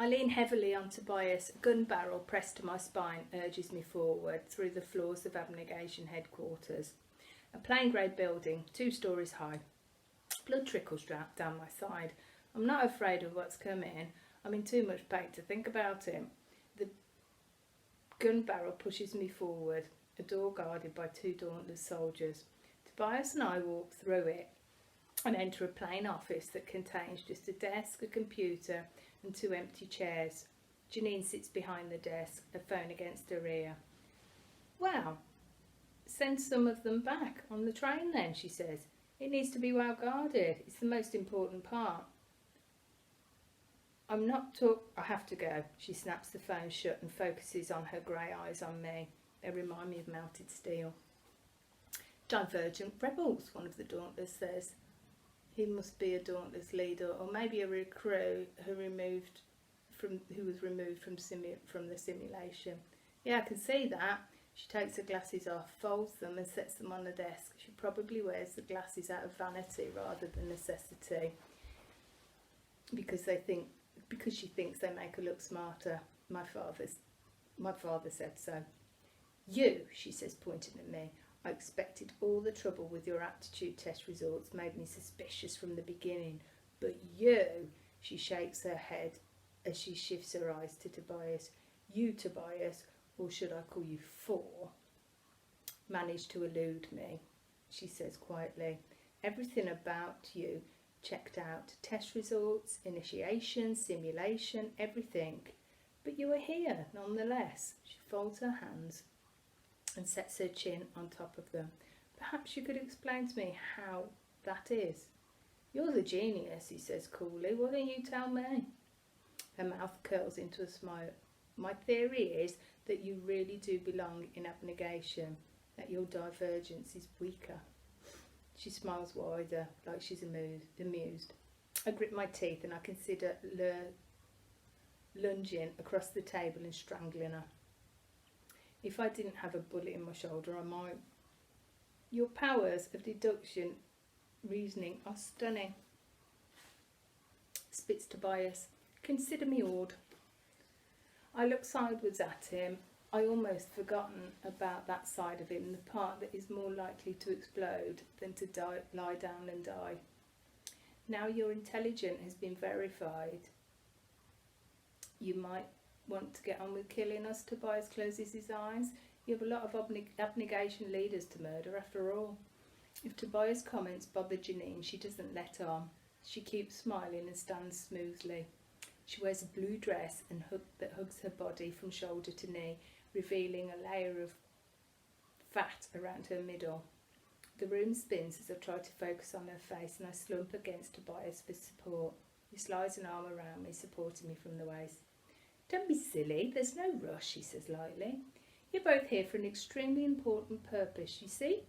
I lean heavily on Tobias. A gun barrel pressed to my spine urges me forward through the floors of Abnegation headquarters. A plain grey building, 2 stories high. Blood trickles down my side. I'm not afraid of what's coming. I'm in too much pain to think about it. The gun barrel pushes me forward, a door guarded by 2 dauntless soldiers. Tobias and I walk through it and enter a plain office that contains just a desk, a computer and 2 empty chairs. Janine sits behind the desk, a phone against her ear. "Well, send some of them back on the train then," she says. "It needs to be well guarded. It's the most important part." I have to go. She snaps the phone shut and focuses on her grey eyes on me. They remind me of melted steel. "Divergent rebels," one of the Dauntless says. He must be a Dauntless leader, or maybe a recruit who was removed from the simulation. "Yeah, I can see that." She takes her glasses off, folds them and sets them on the desk. She probably wears the glasses out of vanity rather than necessity, because she thinks they make her look smarter. My father said so. "You," she says, pointing at me. "I expected all the trouble with your aptitude test results, made me suspicious from the beginning. But you," she shakes her head as she shifts her eyes to Tobias. "You, Tobias, or should I call you 4, managed to elude me," she says quietly. "Everything about you checked out. Test results, initiation, simulation, everything. But you were here nonetheless." She folds her hands and sets her chin on top of them. "Perhaps you could explain to me how that is." "You're the genius," he says coolly. "Why don't you tell me?" Her mouth curls into a smile. "My theory is that you really do belong in Abnegation, that your divergence is weaker." She smiles wider, like she's amused. I grip my teeth and I consider lunging across the table and strangling her. If I didn't have a bullet in my shoulder, I might. "Your powers of deduction, reasoning are stunning," spits Tobias. "Consider me awed." I look sideways at him. I almost forgotten about that side of him, the part that is more likely to explode than to lie down and die. "Now your intelligence has been verified, you might want to get on with killing us." Tobias closes his eyes. "You have a lot of Abnegation leaders to murder after all." If Tobias' comments bother Janine, she doesn't let on. She keeps smiling and stands smoothly. She wears a blue dress that hugs her body from shoulder to knee, revealing a layer of fat around her middle. The room spins as I try to focus on her face, and I slump against Tobias for support. He slides an arm around me, supporting me from the waist. "Don't be silly, there's no rush," he says lightly. "You're both here for an extremely important purpose, you see."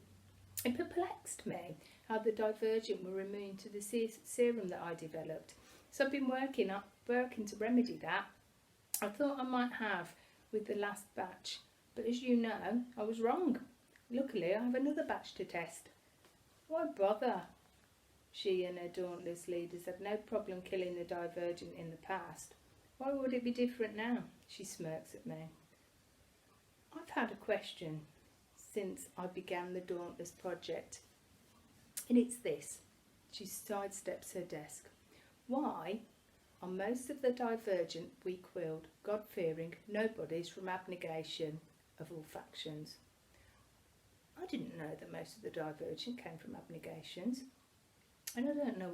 It perplexed me how the Divergent were immune to the serum that I developed, so I've been working to remedy that. I thought I might have with the last batch, but as you know, I was wrong. Luckily, I have another batch to test. Why bother? She and her Dauntless leaders had no problem killing the Divergent in the past. Why would it be different now? She smirks at me. I've had a question since I began the Dauntless project, and it's this. She sidesteps her desk. Why are most of the Divergent weak-willed, God-fearing nobodies from Abnegation of all factions? I didn't know that most of the Divergent came from Abnegations, and I don't know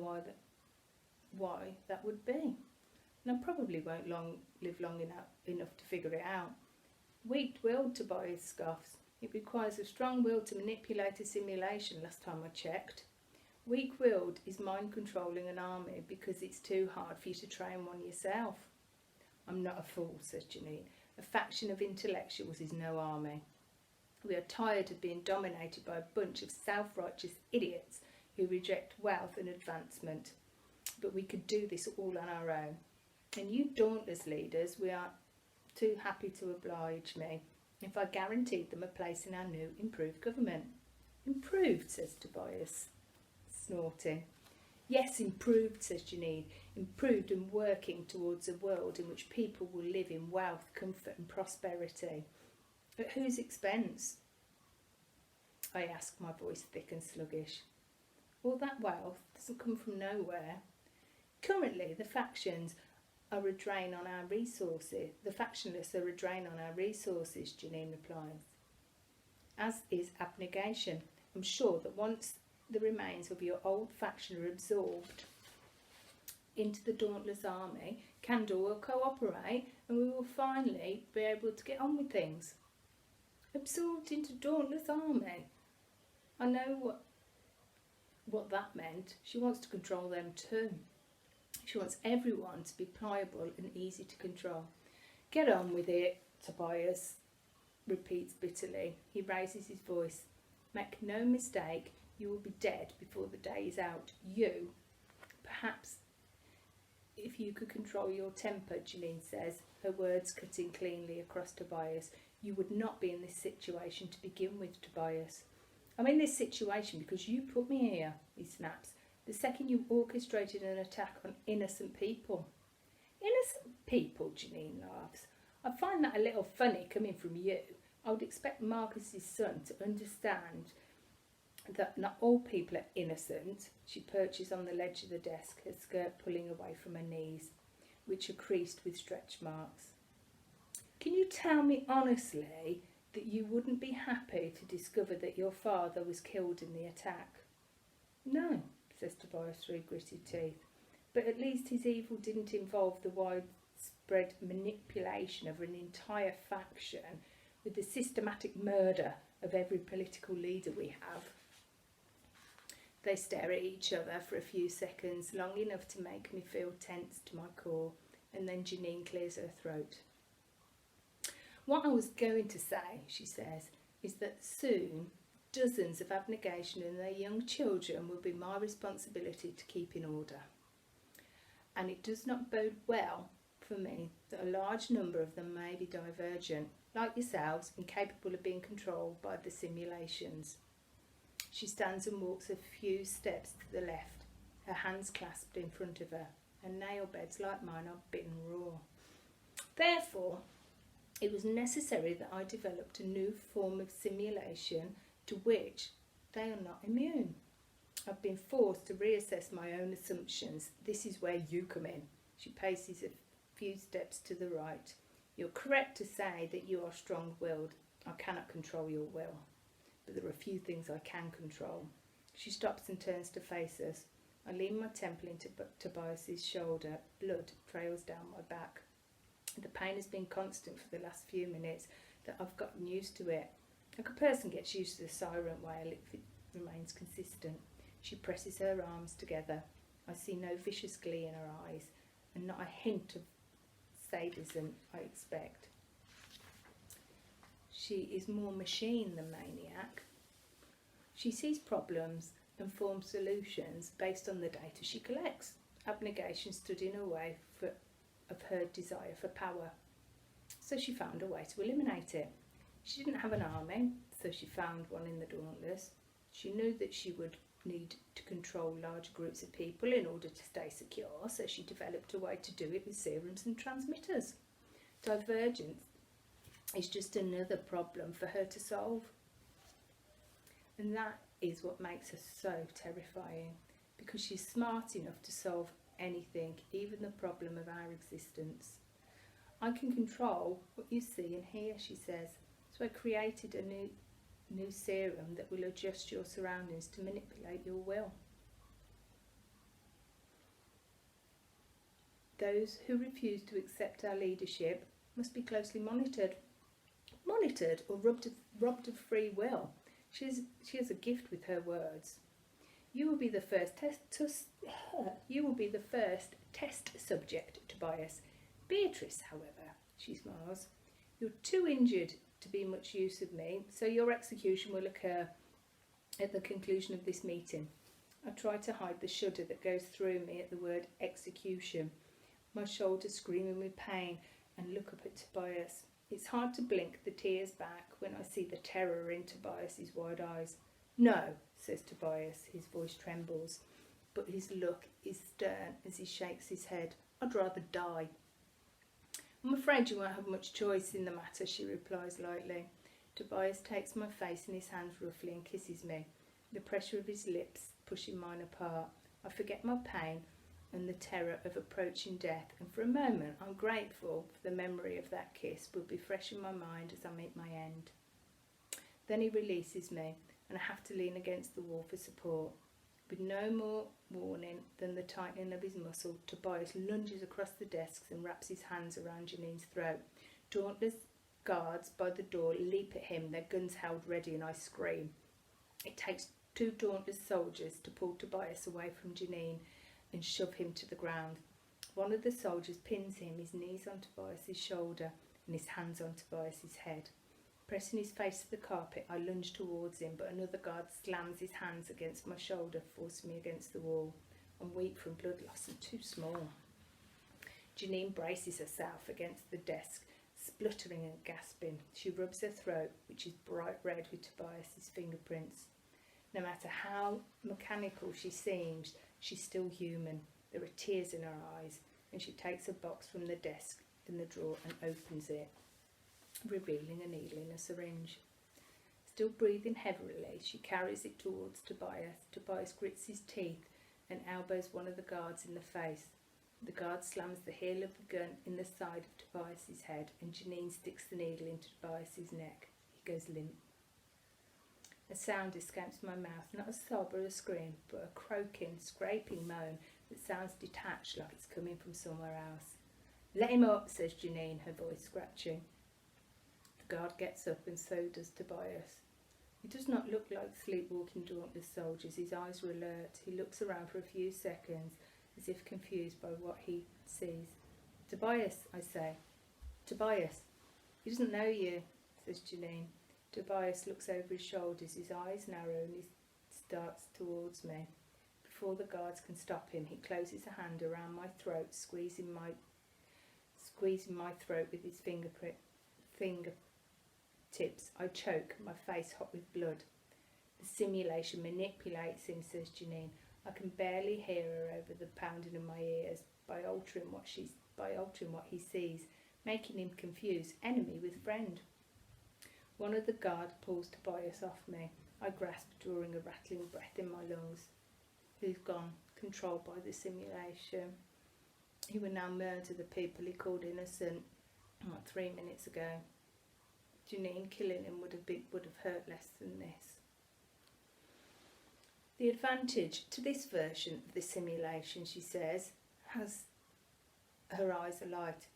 why that would be. And I probably won't live long enough to figure it out. Weak-willed, Tobias scoffs. It requires a strong will to manipulate a simulation, last time I checked. Weak-willed is mind-controlling an army because it's too hard for you to train one yourself. I'm not a fool, says Janine. A faction of intellectuals is no army. We are tired of being dominated by a bunch of self-righteous idiots who reject wealth and advancement. But we could do this all on our own. And you Dauntless leaders, we are too happy to oblige me if I guaranteed them a place in our new improved government. Improved, says Tobias, snorting. Yes, improved, says Janine. Improved and working towards a world in which people will live in wealth, comfort and prosperity. At whose expense? I ask, my voice thick and sluggish. All that wealth doesn't come from nowhere. Currently, the factions are a drain on our resources. The factionless are a drain on our resources, Janine replies. As is abnegation. I'm sure that once the remains of your old faction are absorbed into the Dauntless army, Candor will cooperate and we will finally be able to get on with things. Absorbed into Dauntless army? I know what that meant. She wants to control them too. She wants everyone to be pliable and easy to control. Get on with it, Tobias repeats bitterly. He raises his voice. Make no mistake, you will be dead before the day is out. You. Perhaps if you could control your temper, Janine says, her words cutting cleanly across Tobias. You would not be in this situation to begin with, Tobias. I'm in this situation because you put me here, he snaps. The second you orchestrated an attack on innocent people. Innocent people, Janine laughs. I find that a little funny coming from you. I would expect Marcus's son to understand that not all people are innocent. She perches on the ledge of the desk, her skirt pulling away from her knees, which are creased with stretch marks. Can you tell me honestly that you wouldn't be happy to discover that your father was killed in the attack? No, says Tobias through gritted teeth, but at least his evil didn't involve the widespread manipulation of an entire faction with the systematic murder of every political leader we have. They stare at each other for a few seconds, long enough to make me feel tense to my core, and then Janine clears her throat. What I was going to say, she says, is that soon dozens of abnegation and their young children will be my responsibility to keep in order. And it does not bode well for me that a large number of them may be divergent, like yourselves, incapable of being controlled by the simulations. She stands and walks a few steps to the left, her hands clasped in front of her. Her nail beds, like mine, are bitten raw. Therefore, it was necessary that I developed a new form of simulation to which they are not immune. I've been forced to reassess my own assumptions. This is where you come in. She paces a few steps to the right. You're correct to say that you are strong-willed. I cannot control your will, but there are a few things I can control. She stops and turns to face us. I lean my temple into Tobias's shoulder. Blood trails down my back. The pain has been constant for the last few minutes that I've gotten used to it. Like a person gets used to the siren wail, it remains consistent. She presses her arms together. I see no vicious glee in her eyes, and not a hint of sadism I expect. She is more machine than maniac. She sees problems and forms solutions based on the data she collects. Abnegation stood in her way of her desire for power, so she found a way to eliminate it. She didn't have an army, so she found one in the Dauntless. She knew that she would need to control large groups of people in order to stay secure, so she developed a way to do it with serums and transmitters. Divergent is just another problem for her to solve. And that is what makes her so terrifying, because she's smart enough to solve anything, even the problem of our existence. I can control what you see and hear, she says, so I created a new serum that will adjust your surroundings to manipulate your will. Those who refuse to accept our leadership must be closely monitored or robbed of free will. She has a gift with her words. You will be the first test subject, Tobias. Beatrice, however, she smiles, you're too injured to be much use of me, so your execution will occur at the conclusion of this meeting. I try to hide the shudder that goes through me at the word execution, my shoulders screaming with pain, and look up at Tobias. It's hard to blink the tears back when I see the terror in Tobias's wide eyes. No, says Tobias, his voice trembles, but his look is stern as he shakes his head. I'd rather die. I'm afraid you won't have much choice in the matter, she replies lightly. Tobias takes my face in his hands roughly and kisses me, the pressure of his lips pushing mine apart. I forget my pain and the terror of approaching death, and for a moment I'm grateful for the memory of that kiss will be fresh in my mind as I meet my end. Then he releases me, and I have to lean against the wall for support. With no more warning than the tightening of his muscle, Tobias lunges across the desks and wraps his hands around Janine's throat. Dauntless guards by the door leap at him, their guns held ready, and I scream. It takes 2 dauntless soldiers to pull Tobias away from Janine and shove him to the ground. One of the soldiers pins him, his knees on Tobias's shoulder and his hands on Tobias's head. Pressing his face to the carpet, I lunge towards him, but another guard slams his hands against my shoulder, forcing me against the wall. I'm weak from blood loss and too small. Janine braces herself against the desk, spluttering and gasping. She rubs her throat, which is bright red with Tobias's fingerprints. No matter how mechanical she seems, she's still human. There are tears in her eyes, and she takes a box from the desk in the drawer and opens it, revealing a needle and a syringe. Still breathing heavily, she carries it towards Tobias. Tobias grits his teeth and elbows one of the guards in the face. The guard slams the heel of the gun in the side of Tobias's head, and Janine sticks the needle into Tobias's neck. He goes limp. A sound escapes my mouth, not a sob or a scream, but a croaking, scraping moan that sounds detached, like it's coming from somewhere else. "Let him up," says Janine, her voice scratching. The guard gets up, and so does Tobias. He does not look like sleepwalking dauntless soldiers. His eyes are alert. He looks around for a few seconds, as if confused by what he sees. "Tobias," I say. "Tobias." "He doesn't know you," says Janine. Tobias looks over his shoulders, his eyes narrow, and he starts towards me. Before the guards can stop him, he closes a hand around my throat, squeezing my throat with his fingertips. I choke, my face hot with blood. "The simulation manipulates him," says Janine. "I can barely hear her over the pounding in my ears by altering what he sees, making him confuse enemy with friend." One of the guards pulls Tobias off me. I grasp, drawing a rattling breath in my lungs. He's gone, controlled by the simulation. He will now murder the people he called innocent, 3 minutes ago. Janine killing him would have hurt less than this. The advantage to this version of the simulation, she says, has her eyes alight,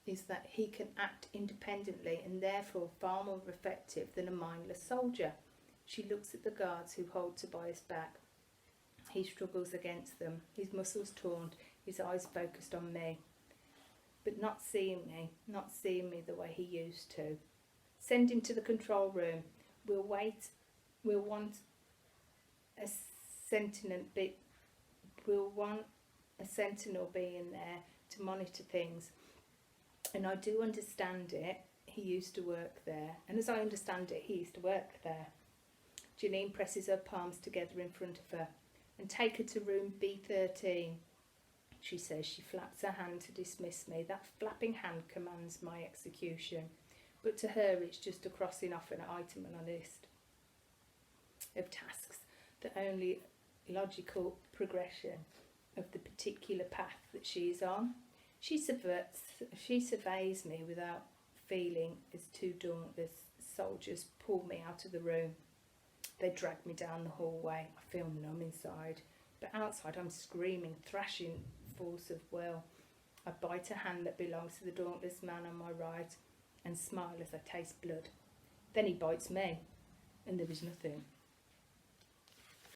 is that he can act independently and therefore far more effective than a mindless soldier. She looks at the guards who hold Tobias back. He struggles against them, his muscles taut, his eyes focused on me, but not seeing me the way he used to. "Send him to the control room. We'll want a sentinel be in there to monitor things. And I do understand it. He used to work there. And as I understand it, he used to work there." Janine presses her palms together in front of her. "And take her to room B13, she says. She flaps her hand to dismiss me. That flapping hand commands my execution. But to her, it's just a crossing off an item on a list of tasks, the only logical progression of the particular path that she is on. She surveys me without feeling as 2 dauntless soldiers pull me out of the room. They drag me down the hallway. I feel numb inside, but outside I'm screaming, thrashing force of will. I bite a hand that belongs to the dauntless man on my right and smile as I taste blood. Then he bites me, and there is nothing.